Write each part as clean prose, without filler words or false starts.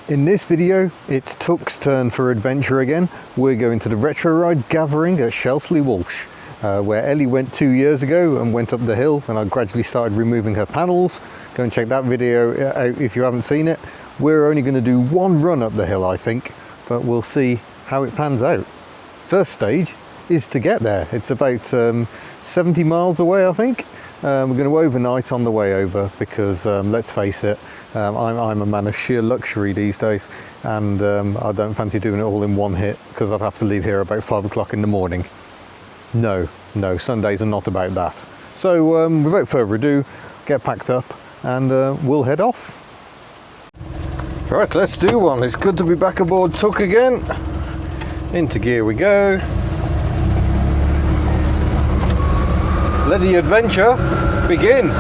In this video, it's Tuck's turn for adventure again. We're going to the retro ride gathering at Shelsley Walsh, where Ellie went 2 years ago and went up the hill, and I gradually started removing her panels. Go and check that video out if you haven't seen it. We're only going to do one run up the hill, I think, but we'll see how it pans out. First stage is to get there. It's about 70 miles away, I think. We're going to overnight on the way over because let's face it, I'm a man of sheer luxury these days, and I don't fancy doing it all in one hit because I'd have to leave here about 5 o'clock in the morning. No, Sundays are not about that. So without further ado, get packed up and we'll head off. Right, let's do one. It's good to be back aboard Tuck again. Into gear we go. Let the adventure begin.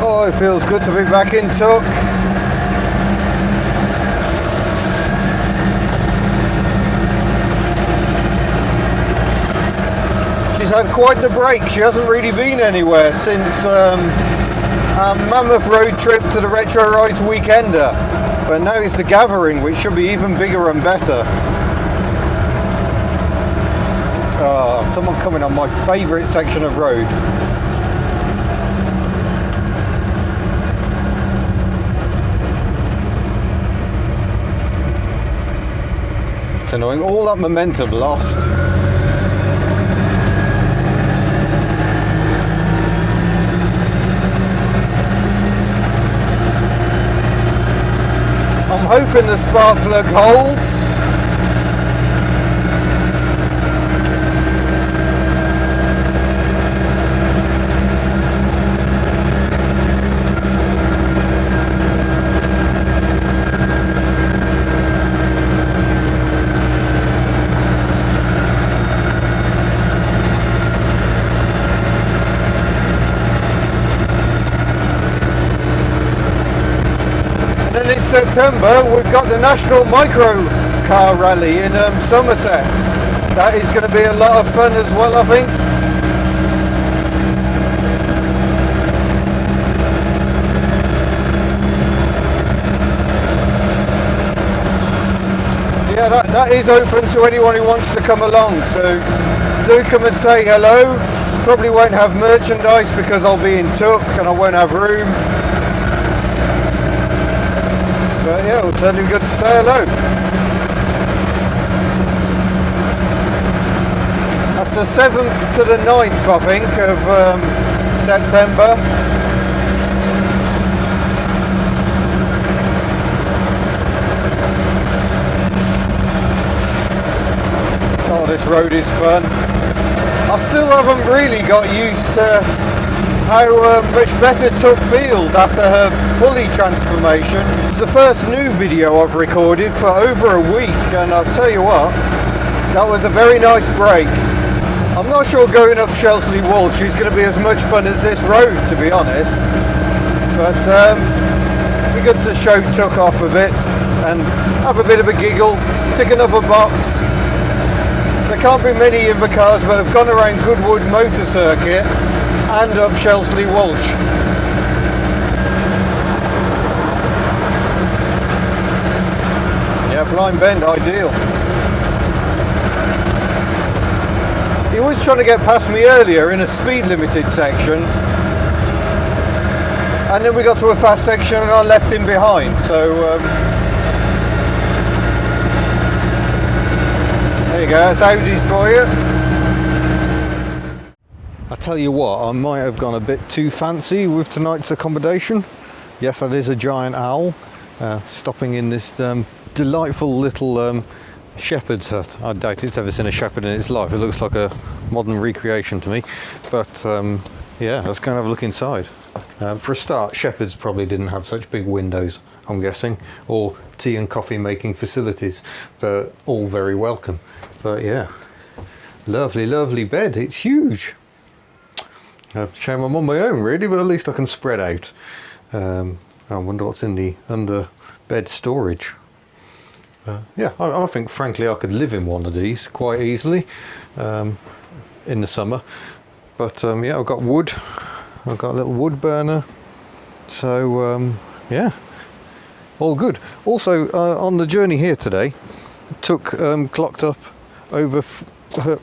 Oh, it feels good to be back in Tuck. She's had quite the break. She hasn't really been anywhere since our mammoth road trip to the Retro Rides Weekender. But now it's the gathering, which should be even bigger and better. Oh, someone coming on my favourite section of road. It's annoying. All that momentum lost. I'm hoping the spark plug holds. In September we've got the National Micro Car Rally in Somerset. That is going to be a lot of fun as well, I think. Yeah, that is open to anyone who wants to come along, so do come and say hello. Probably won't have merchandise because I'll be in Tuck and I won't have room. But yeah, it's certainly good to say hello. That's the 7th to the 9th, I think, of September. Oh, this road is fun. I still haven't really got used to how much better Tuck feels after her pulley transformation. It's the first new video I've recorded for over a week, and I'll tell you what, that was a very nice break. I'm not sure going up Shelsley Walsh is going to be as much fun as this road, to be honest, but it'll be good to show Tuck off a bit and have a bit of a giggle, tick another box. There can't be many Invacars that have gone around Goodwood Motor Circuit and up Shelsley Walsh. Yeah, blind bend, ideal. He was trying to get past me earlier in a speed limited section, and then we got to a fast section and I left him behind, so there you go, that's Audis for you. I tell you what, I might have gone a bit too fancy with tonight's accommodation. Yes, that is a giant owl stopping in this delightful little shepherd's hut. I doubt it's ever seen a shepherd in its life. It looks like a modern recreation to me, but yeah, let's go and have a look inside. For a start, shepherds probably didn't have such big windows, I'm guessing, or tea and coffee making facilities, but all very welcome. But yeah, lovely bed. It's huge. Shame I'm on my own really, but at least I can spread out. I wonder what's in the under bed storage. yeah, I think frankly I could live in one of these quite easily in the summer. But yeah, I've got wood. I've got a little wood burner. So yeah, all good. Also on the journey here today, clocked up over her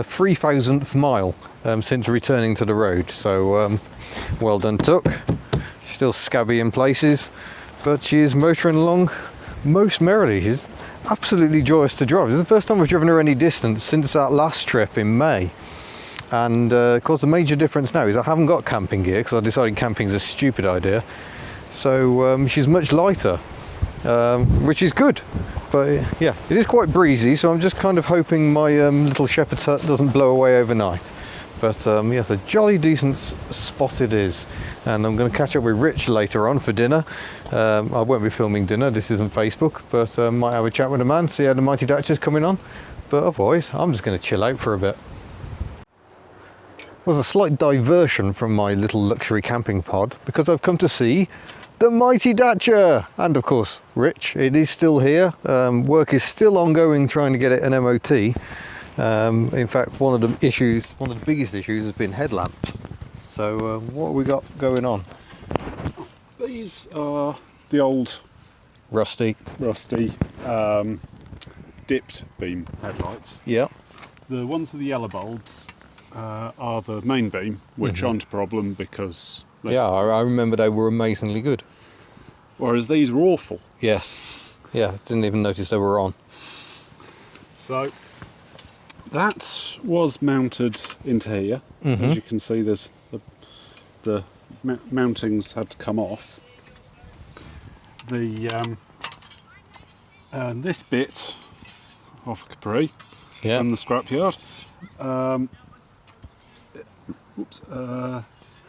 3,000th mile since returning to the road. So well done, Tuck. She's still scabby in places, but she is motoring along most merrily. She's absolutely joyous to drive. This is the first time I've driven her any distance since that last trip in May. And of course the major difference now is I haven't got camping gear because I decided camping is a stupid idea. So she's much lighter, which is good. But yeah, it is quite breezy, so I'm just kind of hoping my little shepherd's hut doesn't blow away overnight. But yes, a jolly decent spot it is. And I'm going to catch up with Rich later on for dinner. I won't be filming dinner, this isn't Facebook, but might have a chat with the man, see how the Mighty Dacia's coming on. But otherwise, I'm just going to chill out for a bit. Was a slight diversion from my little luxury camping pod because I've come to see the Mighty Dacia, and of course Rich. It is still here. Work is still ongoing trying to get it an MOT. In fact, one of the biggest issues has been headlamps. So what have we got going on? These are the old rusty dipped beam headlights. Yeah. The ones with the yellow bulbs are the main beam, which aren't a problem because... I remember they were amazingly good. Whereas these were awful. Yes. Yeah, didn't even notice they were on. So that was mounted into here. As you can see, there's the mountings had to come off. And this bit off Capri from the scrapyard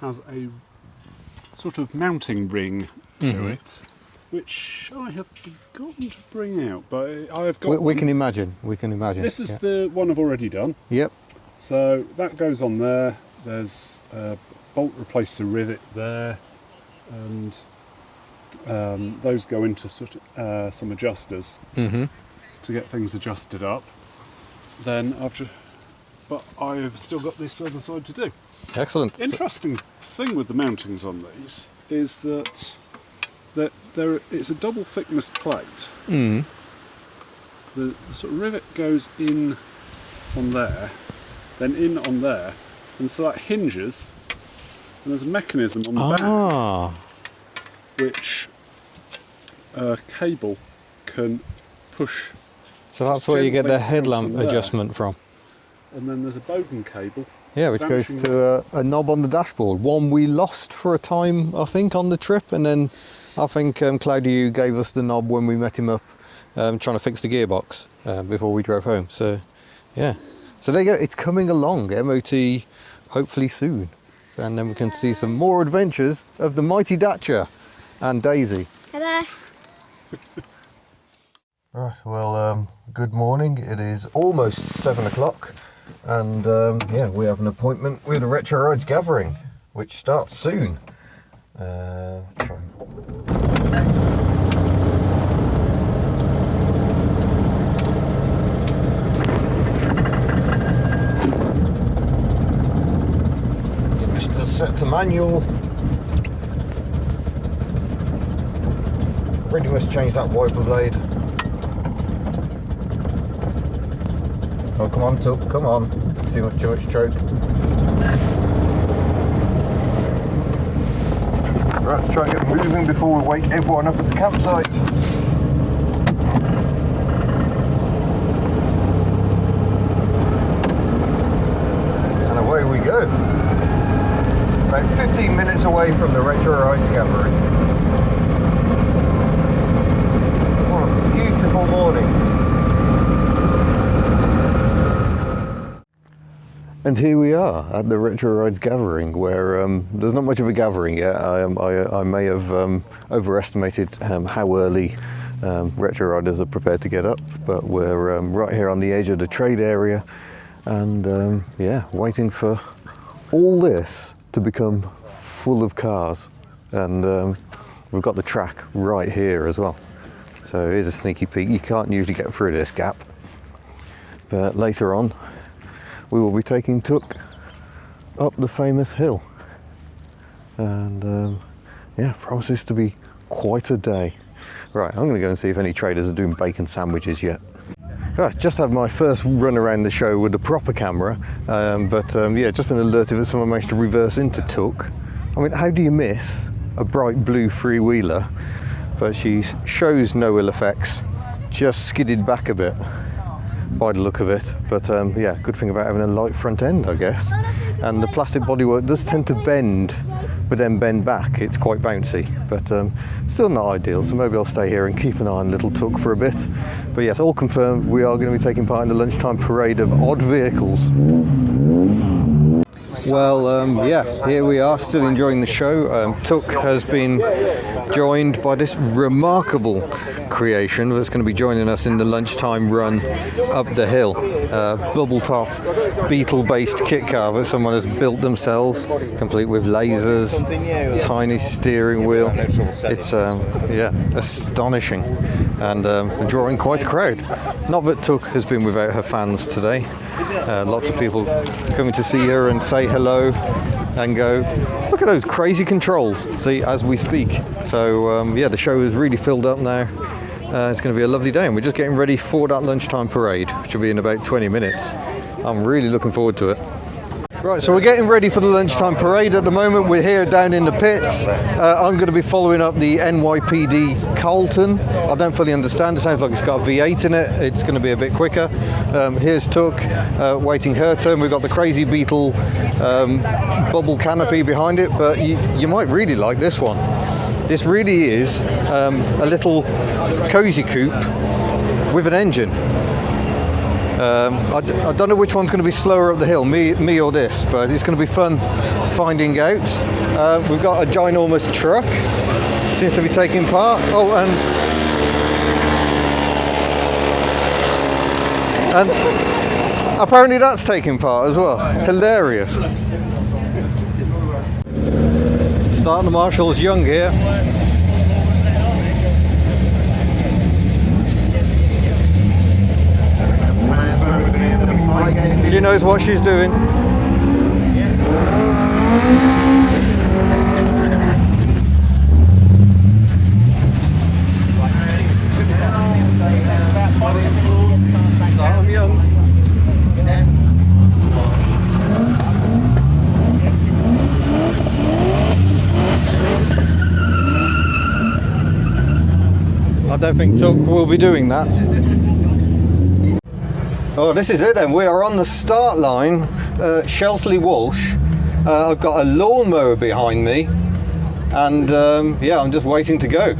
has a sort of mounting ring to it, which I have forgotten to bring out, but I have got. We can imagine. This is the one I've already done. Yep. So that goes on there. There's a bolt replacer rivet there, and those go into sort of, some adjusters to get things adjusted up. Then but I've still got this other side to do. Excellent. Interesting thing with the mountings on these is that it's a double thickness plate. The sort of rivet goes in on there, then in on there, and so that hinges, and there's a mechanism on the back which a cable can push. So that's where you get the headlamp adjustment from. And then there's a Bowden cable. Yeah, which goes to a knob on the dashboard. One we lost for a time, I think, on the trip, and then I think Claudio gave us the knob when we met him up trying to fix the gearbox before we drove home. So, yeah. So there you go, it's coming along, MOT hopefully soon. So, and then we can see some more adventures of the Mighty Dacia and Daisy. Hello. Right, well, good morning. It is almost 7 o'clock. And yeah, we have an appointment with a Retro Rides gathering, which starts soon. Mr. Set to manual. Really must change that wiper blade. Oh, come on, Tuck, come on. Too much choke. Right, let's try and get moving before we wake everyone up at the campsite. And away we go. About 15 minutes away from the Retro Rides gathering. What a beautiful morning. And here we are at the Retro Rides gathering, where there's not much of a gathering yet. I may have overestimated how early retro riders are prepared to get up, but we're right here on the edge of the trade area, and yeah, waiting for all this to become full of cars. And we've got the track right here as well. So here's a sneaky peek. You can't usually get through this gap, but later on we will be taking Tuk up the famous hill, and yeah, promises to be quite a day. Right, I'm going to go and see if any traders are doing bacon sandwiches yet. Right, just had my first run around the show with a proper camera, but yeah, just been alerted that someone managed to reverse into Tuk. I mean, how do you miss a bright blue three-wheeler? But she shows no ill effects, just skidded back a bit by the look of it. But yeah, good thing about having a light front end, I guess. And the plastic bodywork does tend to bend, but then bend back. It's quite bouncy, but still not ideal. So maybe I'll stay here and keep an eye on little Tuk for a bit. But yes, all confirmed, we are going to be taking part in the lunchtime parade of odd vehicles. Well, yeah, here we are, still enjoying the show. Tuk has been joined by this remarkable creation that's going to be joining us in the lunchtime run up the hill. Bubble top, Beetle-based kit car that someone has built themselves, complete with lasers, tiny steering wheel. It's yeah, astonishing, and drawing quite a crowd. Not that Tuk has been without her fans today. Lots of people coming to see her and say hello and go, look at those crazy controls, see, as we speak. So yeah, the show is really filled up now. It's going to be a lovely day, and we're just getting ready for that lunchtime parade, which will be in about 20 minutes. I'm really looking forward to it. Right, so we're getting ready for the lunchtime parade at the moment. We're here down in the pits. I'm going to be following up the NYPD Carlton. I don't fully understand. It sounds like it's got a V8 in it. It's going to be a bit quicker. Here's Tuk waiting her turn. We've got the Crazy Beetle bubble canopy behind it, but you might really like this one. This really is a little cozy coupe with an engine. I don't know which one's going to be slower up the hill, me or this, but it's going to be fun finding out. We've got a ginormous truck, seems to be taking part. Oh, and apparently that's taking part as well. Hilarious. Starting the marshals young here. She knows what she's doing. Start them young. I don't think Tuk will be doing that. Oh, this is it then. We are on the start line, Shelsley Walsh. I've got a lawnmower behind me, and yeah, I'm just waiting to go.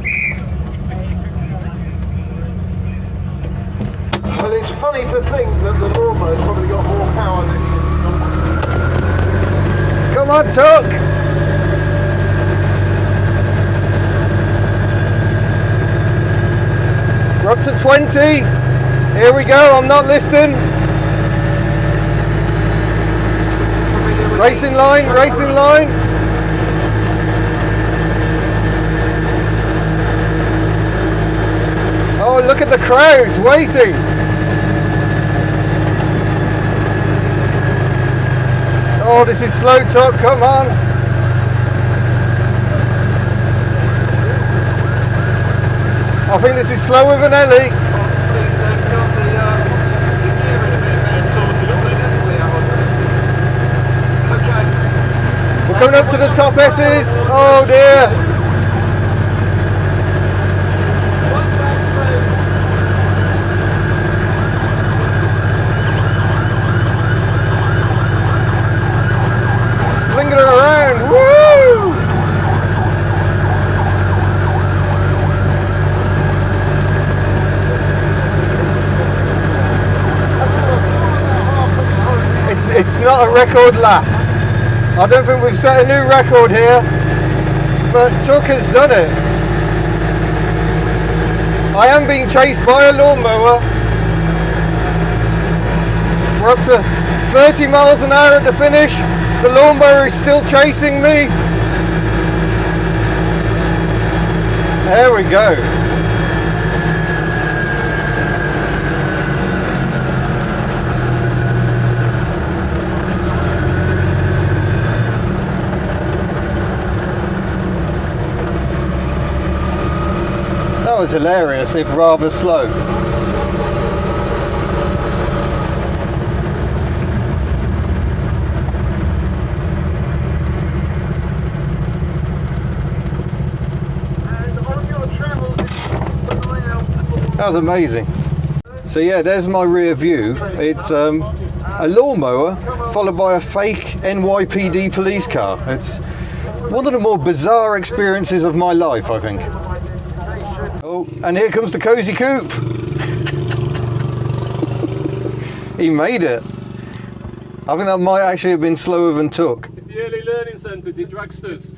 Well, it's funny to think that the lawnmower's probably got more power than you. Come on, Tuk! We're up to 20. Here we go, I'm not lifting. Racing line, racing line. Oh, look at the crowds waiting. Oh, this is slow, Tuk, come on. I think this is slower than Ellie. Coming up to the top S's. Oh dear. Slinging it around. Woo! It's not a record lap. I don't think we've set a new record here, but Tuk has done it. I am being chased by a lawnmower. We're up to 30 miles an hour at the finish. The lawnmower is still chasing me. There we go. That was hilarious, if rather slow. And on your travels, That was amazing. So yeah, there's my rear view. It's a lawnmower followed by a fake NYPD police car. It's one of the more bizarre experiences of my life, I think. Oh, and here comes the cozy coupe. He made it. I think that might actually have been slower than Took. The early learning centre did dragsters.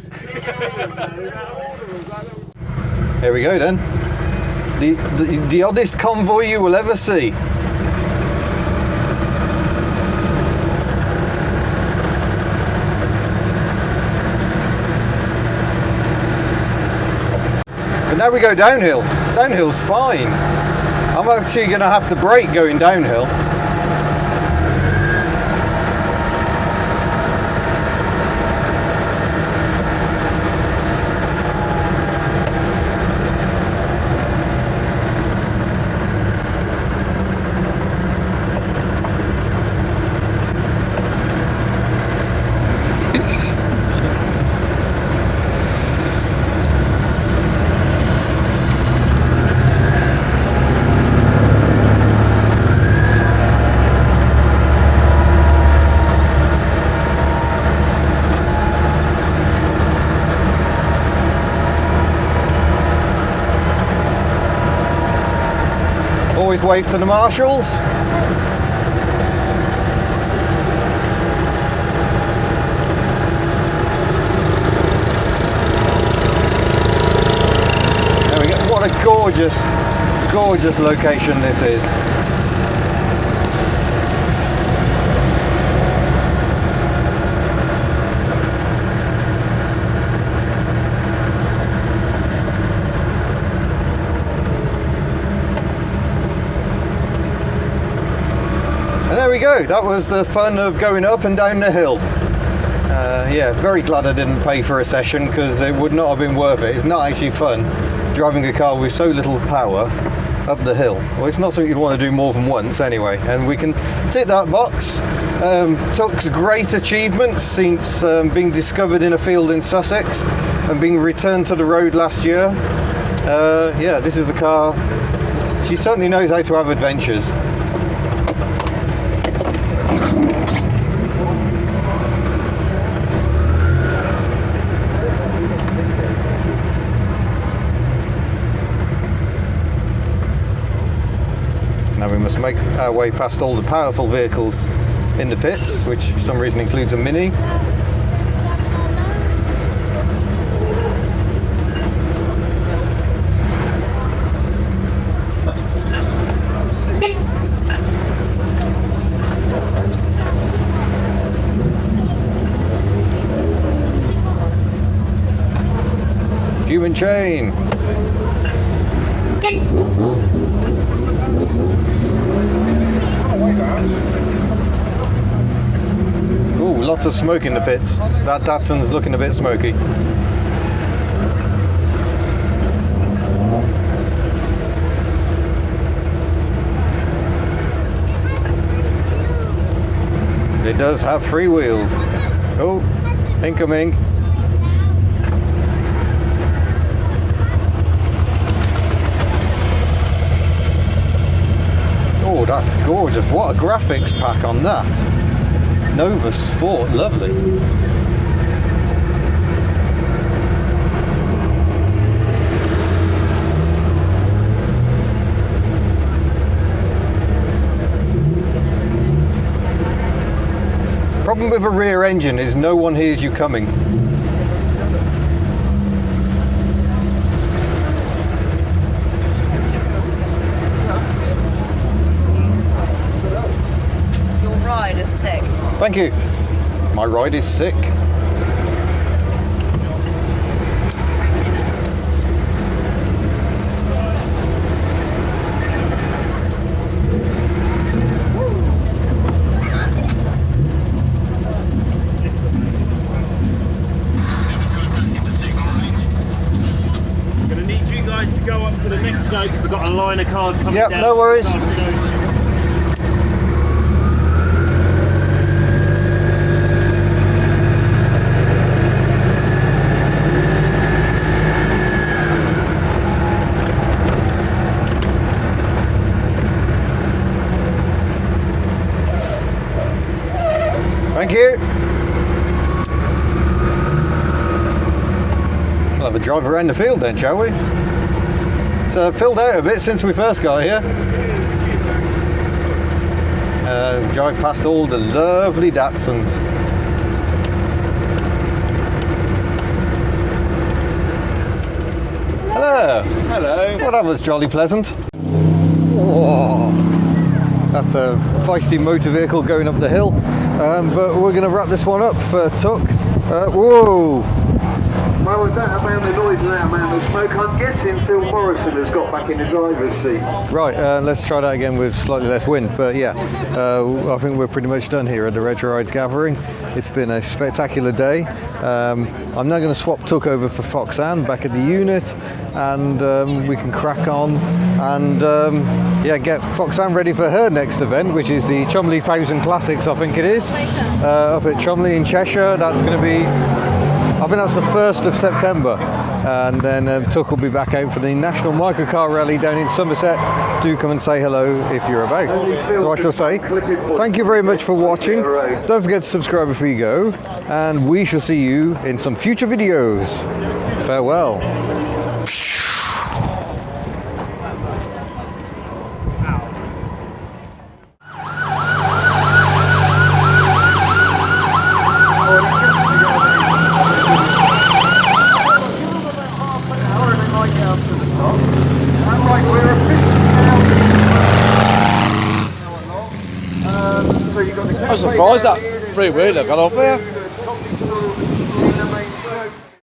Here we go then. The oddest convoy you will ever see. But now we go downhill. Downhill's fine. I'm actually going to have to brake going downhill. Always wave to the marshals. There we go. What a gorgeous, gorgeous location this is. And there we go, that was the fun of going up and down the hill. Yeah, very glad I didn't pay for a session because it would not have been worth it. It's not actually fun driving a car with so little power up the hill. Well, it's not something you'd want to do more than once anyway, and we can tick that box. Took's great achievements since being discovered in a field in Sussex and being returned to the road last year. Yeah, this is the car. She certainly knows how to have adventures. Now we must make our way past all the powerful vehicles in the pits, which for some reason includes a Mini. Human chain. Ooh, lots of smoke in the pits. That Datsun's looking a bit smoky. It does have free wheels. Oh, incoming. Oh, that's gorgeous. What a graphics pack on that. Nova Sport, lovely. Problem with a rear engine is no one hears you coming. Your ride is sick. Thank you. My ride is sick. Gonna need you guys to go up to the next line of cars coming Yep, down. no worries. Thank you. We'll have a drive around the field then, shall we? It's filled out a bit since we first got here. Drive past all the lovely Datsuns. Hello. Hello. Well, that was jolly pleasant. Whoa. That's a feisty motor vehicle going up the hill. But we're going to wrap this one up for Tuck. Whoa! Well, with that amount of noise and that amount of smoke, I'm guessing Phil Morrison has got back in the driver's seat. Right, let's try that again with slightly less wind. But yeah, I think we're pretty much done here at the Retro Rides Gathering. It's been a spectacular day. I'm now going to swap Tuck over for Foxanne back at the unit, and we can crack on and yeah, get Foxanne ready for her next event, which is the Cholmondeley 1000 Classics, I think it is, up at Cholmondeley in Cheshire. That's going to be, I think that's the 1st of September, and then Tuck will be back out for the National Microcar Rally down in Somerset. Do come and say hello if you're about. So I shall say, thank you very much for watching. Don't forget to subscribe before you go, and we shall see you in some future videos. Farewell. So you got the I was surprised that three-wheeler got up there.